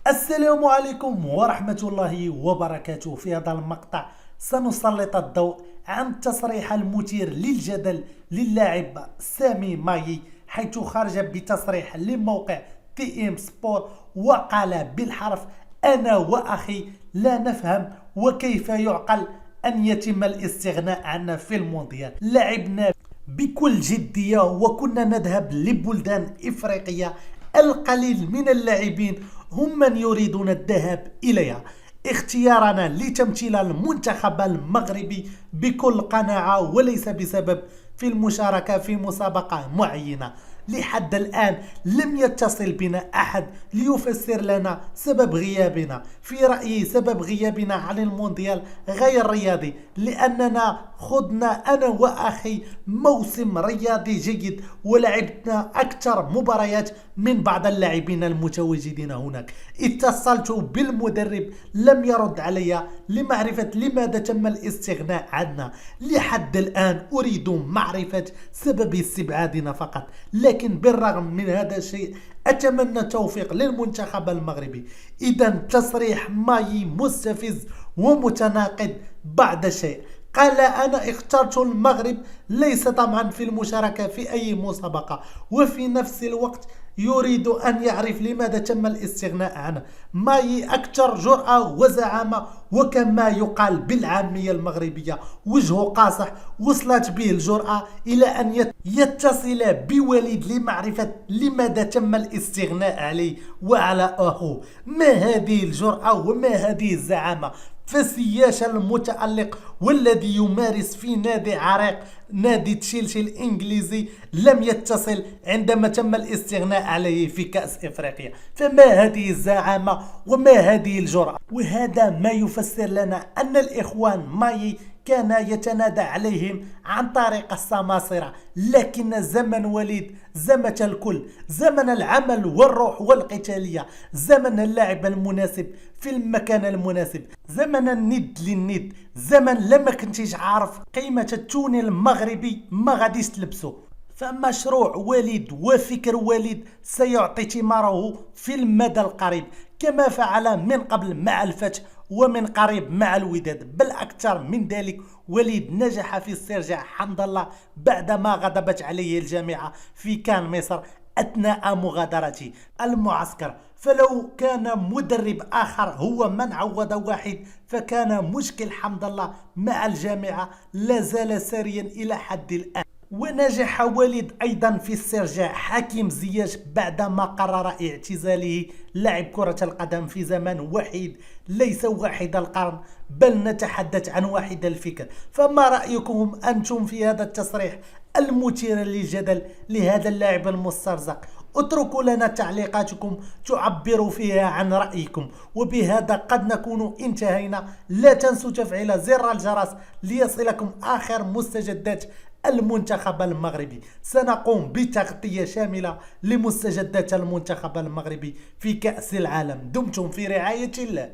السلام عليكم ورحمة الله وبركاته. في هذا المقطع سنسلط الضوء عن التصريح المثير للجدل للاعب سامي ماي، حيث خرج بتصريح لموقع تي ام سبور وقال بالحرف: أنا وأخي لا نفهم وكيف يعقل أن يتم الاستغناء عنا في المونديال. لعبنا بكل جدية وكنا نذهب لبلدان إفريقية، القليل من اللاعبين هم من يريدون الذهاب إليها. اختيارنا لتمثيل المنتخب المغربي بكل قناعة وليس بسبب في المشاركة في مسابقة معينة. لحد الآن لم يتصل بنا أحد ليفسر لنا سبب غيابنا. في رأيي سبب غيابنا عن المونديال غير رياضي، لأننا خضنا أنا وأخي موسم رياضي جيد ولعبنا أكثر مباريات من بعض اللاعبين المتواجدين هناك. اتصلت بالمدرب لم يرد علي لمعرفة لماذا تم الاستغناء عنا. لحد الآن أريد معرفة سبب استبعادنا فقط، لكن بالرغم من هذا الشيء أتمنى التوفيق للمنتخب المغربي. إذا تصريح ماي مستفز ومتناقض بعد شيء. قال: أنا اخترت المغرب ليس طمعا في المشاركة في أي مسابقة، وفي نفس الوقت يريد أن يعرف لماذا تم الاستغناء عنه. ماي أكثر جرأة وزعامة، وكما يقال بالعامية المغربية وجهه قاصح. وصلت به الجرأة إلى أن يتصل بوليد لمعرفة لماذا تم الاستغناء عليه وعلى أخوه. ما هذه الجرأة وما هذه الزعامة؟ فسياش المتألق والذي يمارس في نادي عريق نادي تشيلسي الإنجليزي لم يتصل عندما تم الاستغناء عليه في كأس إفريقيا. فما هذه الزعامة وما هذه الجرأة؟ وهذا ما يفسر لنا أن الإخوان ماي كان يتنادى عليهم عن طريق السماسرة، لكن زمن وليد زمن الكل، زمن العمل والروح والقتالية، زمن اللاعب المناسب في المكان المناسب، زمن الند للند، زمن لما كنتيش عارف قيمة التوني المغربي ما غاديش تلبسه. فمشروع وليد وفكر وليد سيعطي ثماره في المدى القريب، كما فعل من قبل مع الفتح ومن قريب مع الوداد. بل أكثر من ذلك، وليد نجح في استرجاع حمد الله بعدما غضبت عليه الجامعة في كان مصر أثناء مغادرته المعسكر. فلو كان مدرب آخر هو من عوض واحد فكان مشكل حمد الله مع الجامعة لا زال ساريا إلى حد الآن. ونجح وليد أيضا في استرجاع حكيم زياش بعدما قرر اعتزاله لعب كرة القدم في زمن وحيد، ليس واحد القرن بل نتحدث عن واحد الفكر. فما رأيكم أنتم في هذا التصريح المثير للجدل لهذا اللاعب المسترزق؟ اتركوا لنا تعليقاتكم تعبروا فيها عن رأيكم. وبهذا قد نكون انتهينا. لا تنسوا تفعيل زر الجرس ليصلكم آخر مستجدات المنتخب المغربي. سنقوم بتغطية شاملة لمستجدات المنتخب المغربي في كأس العالم. دمتم في رعاية الله.